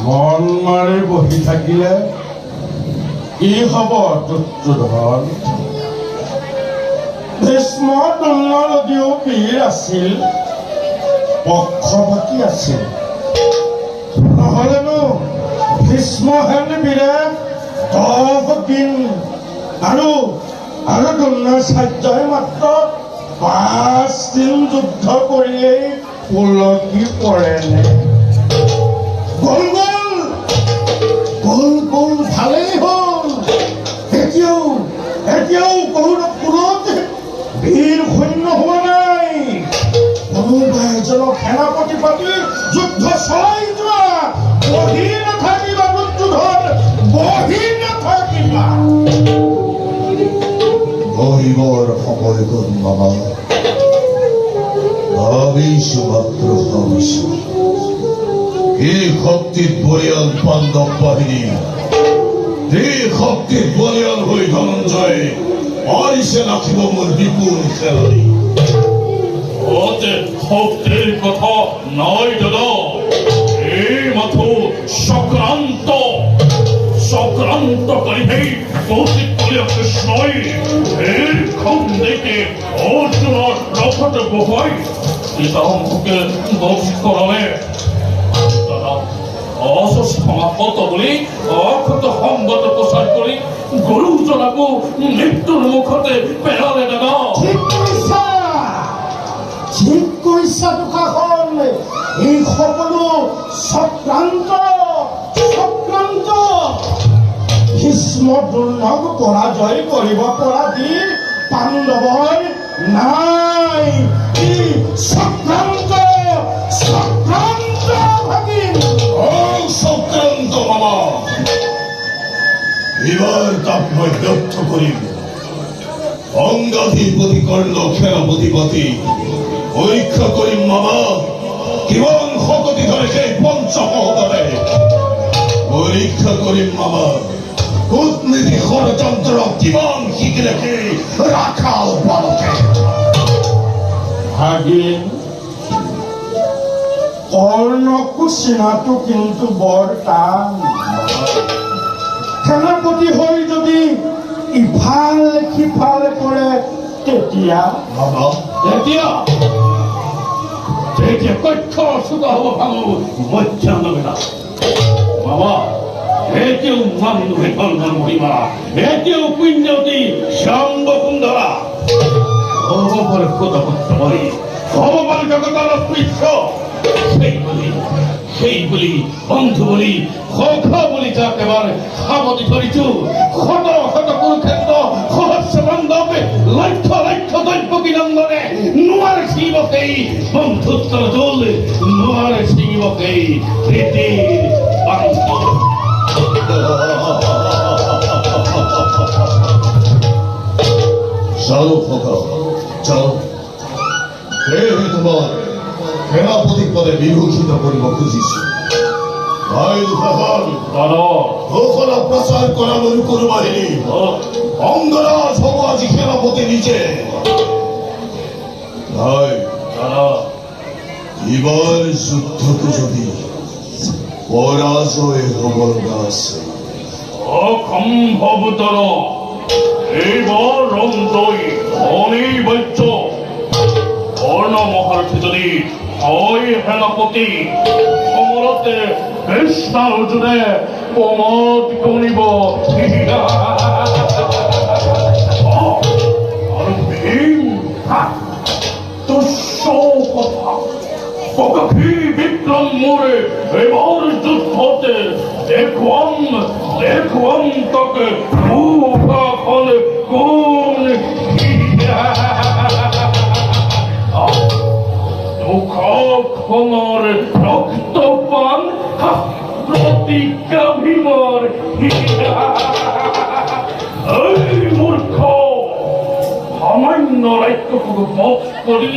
মন মাৰি বহি থাকিলে কি হ'ব দুৰ্যোধন? ভীষ্ম দ্ৰোণ যদিও বীৰ আছিল, পক্ষপাতী আছিল, নহ'লেনো ভীষ্মহেন বীৰে 10 দিন আৰু দ্ৰোণাচাৰ্যই মাত্ৰ 5 দিন যুদ্ধ কৰিয়েই পুলকি পৰেনে? গ'ল ভালেই হ'ল। এতিয়াও কৌৰৱপুৰত বীৰ সৈন্য হোৱা নাই। কোনোবা এজনক সেনাপতি পাতি যুদ্ধ চলাই যোৱা। বহি নাথাকিবা দুৰ্যোধন, বহি নাথাকিবা। বহিবৰ সময় গ'ল মামা। ভাবিছো মাত্ৰ ভাবিছো, এই শক্তিত বলিয়ান পাণ্ডৱ বাহিনী, এই শক্তিত বলিয়ান হৈ ধনঞ্জয় পাৰিছে নাখিব মোৰ বিপুল খেলাৰী। শক্তিৰ কথা নাই দাদা, এই মাথো চক্ৰান্তকাৰী সেই কৌশিক কৃষ্ণই এই খন্দেকে অৰ্জুনৰ ৰথত বহুৱাই সীতাম্বকে বধ কৰালে। দাদা অসমাপ্ত বুলি অক্ষত সংবাদ প্ৰচাৰ কৰি গুৰুজনাকো মৃত্যুৰ মুখতে পেলালে। দাদা ঠিক কৈছা দুষাখন। এই সকলো চক্ৰান্ত। ভীষ্ম দ্ৰোণক পৰাজয় কৰিব পৰা বীৰ পাণ্ডৱৰ নাই। কি চক্ৰান্ত ভাগিন, চক্ৰান্ত মামা। এবার তাক মই ব্যর্থ করিব। অঙ্গাধিপতি কর্ণ সেনাপতিপতি পরীক্ষা করিম মামা। কিমান শকতি ধরে সেই পঞ্চসহদরে পরীক্ষা করিম মামা। কূটনীতি ষড়যন্ত্র কিমান শিকিলে সেই রাখাল বালকে। ভাগিন, কৰ্ণকো চিনাটো কিন্তু বৰ টান। সেনাপতি হৈ যদি ইফাল সিফাল কৰে তেতিয়া কক্ষ চুকা হব ভাঙো মধ্যাহ্নবেলা। বাবা এতিয়াও মানুহে কল্যাণ মহিমা, এতিয়াও পুণ্যৱতী শ্যাম বসুন্ধৰা হ'ব পাৰে খোদাপত্ৰময়ী, হ'ব পাৰে জগতৰ পৃষ্ঠ। সেই বুলি বন্ধু বুলি সখা বুলি যাক এবাৰ সাৱতি ধৰিছো। শত কুৰুক্ষেত্ৰ সহস্ৰ বান্ধৱে লক্ষ দৈব্যকী নন্দনে নোৱাৰে ছিঙিবকেই বন্ধুত্বৰ দোল, নোৱাৰে ছিঙিবকেই প্ৰীতিৰ বান্ধ। চলো খোকা চলো। তোমাৰ সেনাপতি পদে বিভূষিত কৰিব খুজিছো। ঘোষণা প্রচার করা মরুকুর বাহিনী অঙ্গরাজ হব আজি সেনাপতি নিচে। ভাই এবার যুদ্ধকে যদি পরাজয় হবার আছে অসম্ভবতর। এইবার রঞ্জয় অনিবার্য। কর্ণ মহারথী যদি হয় সেনাপতি, সমৰতে কৃষ্ণ অৰ্জুনে প্ৰমোদ কণিব। আৰু ভীম তুচ্ছ কথা প্ৰকাশী বিক্ৰম মোৰে এবাৰ যুদ্ধতে দেখুৱাম তাকে মুখাখন কোন। মুখখনৰ ৰক্তপান প্ৰতিজ্ঞা ভীমৰ। এই মূৰ্খ সামান্য ৰাজ্যটোক বধ কৰি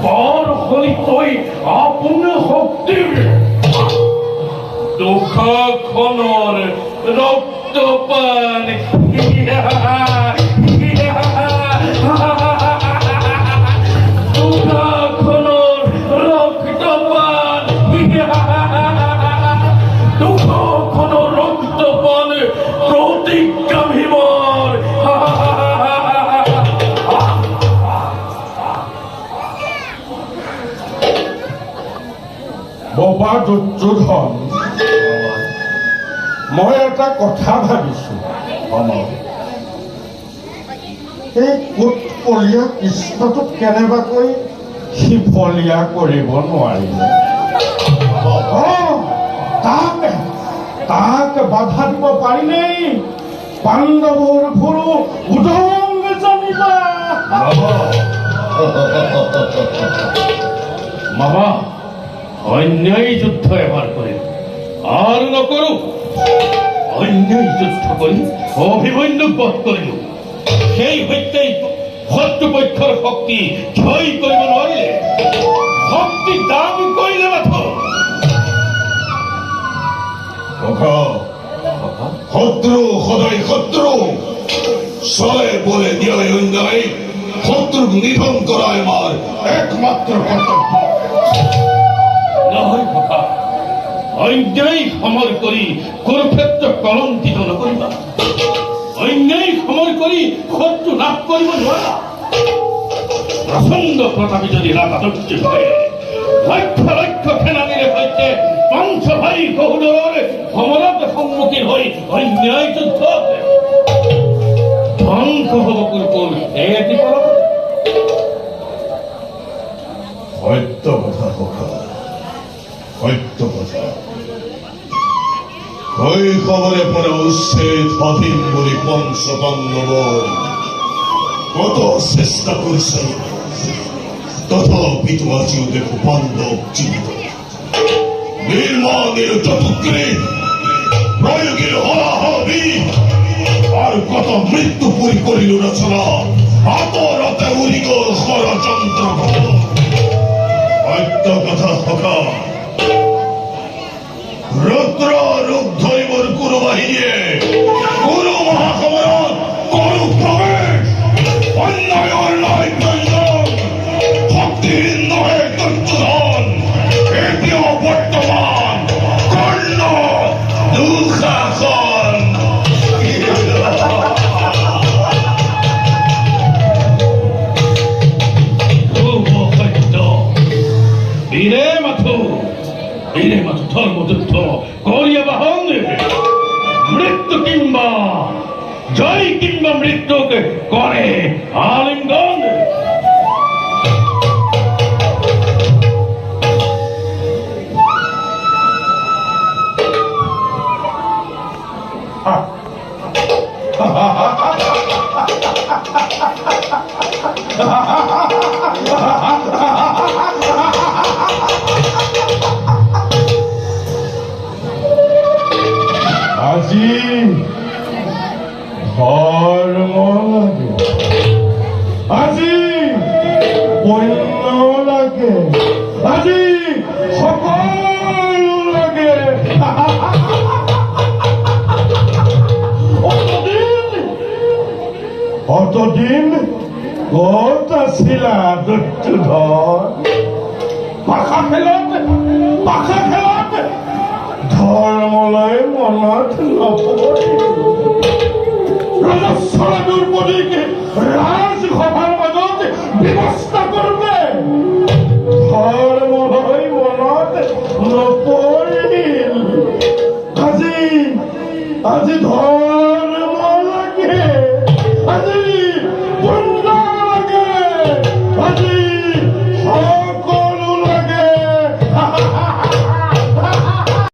বৰ হলি তই আপোন শক্তিৰ দুখখনৰ ৰক্তপান। দুখখনৰ ৰক্তপান। বাবা দুৰ্যোধন, মই এটা কথা ভাবিছো। এই কোটকলীয়া কৃষ্ণটোক কেনেবাকৈ সিফলীয়া কৰিব নোৱাৰিলে? তাক বাধা দিব পাৰিলেই পাণ্ডৱৰ গুৰু উদং জানিবা। মামা, অন্যায় যুদ্ধ এবাৰ কৰিম আৰু নকৰো। অন্যায় যুদ্ধ কৰি অভিমন্যুক বধ কৰিলো, সেই সত্যই শত্ৰুপক্ষৰ শক্তি ক্ষয় কৰিব নোৱাৰিলে। শক্তি দান কৰিলে মাথো। শত্ৰু সদায় শত্ৰু, চলে বলে ন্যায় অন্যায় শত্ৰুক নিধন কৰা আমাৰ একমাত্ৰ কৰ্তব্য। নহয় ককা, অন্যায় সমৰ কৰি কুৰুক্ষেত্ৰ কলংকিত নকৰিবা। অন্যায় সমৰ কৰি শত্ৰু লাভ কৰিব নোৱাৰা। প্ৰচণ্ড প্ৰতাপী যদি ৰাজত্ব হয়, লক্ষ লক্ষ সেনানীৰে সৈতে পঞ্চভাই কহুদৰৰ সমৰত সন্মুখীন হৈ অন্যায় যুদ্ধ ধ্বংস হব কুৰুকুল। এটি সত্য কথা সখা, সত্য কথা। শৈশৱৰে পৰা উচ্ছেদ স্বাধীন বুলি পঞ্চপাণ্ডৱৰ কত চেষ্টা কৰিছে, তথাপিতো আজিও দেখো পাণ্ডৱ জীবিত। নিৰ্মাণেৰ চতুগ্রে প্রয়োগের হলাহলি আর কত মৃত্যু পুরি করিল রচনা। আতরতে উড়ি গল ষড়যন্ত্র। সত্য কথা সখা, রুদ্র রূপ ধরিবর কুরু বাহিনীয়ে কুরু মহাসমরত করু প্রবেশ। অন্যায়ের নয় প্রয়োজন, শক্তিহীন নহে দুর্যোধন। এটিও বর্তমান কর্ণ দুঃশাসন। বীরে মাথু ধর্মযুদ্ধ করিয়া বাহন। মৃত্যু কিংবা জয় কিংবা মৃত্যুকে করে আলিঙ্গন। আজি ধৰ্ম লাগে, আজি পুণ্য লাগে, আজি সকলো লাগে। অতদিন ক'ত আছিলা দুৰ্যোধন? পাশা খেলত ধৰ্মলৈ মনত নপৰিল। ৰজস্বলা দুৰ্পদীক ৰাজসভাৰ মাজত ব্যৱস্থা কৰোঁতে ধৰ্মলৈ মনত নপৰিল। আজি ধৰ্ম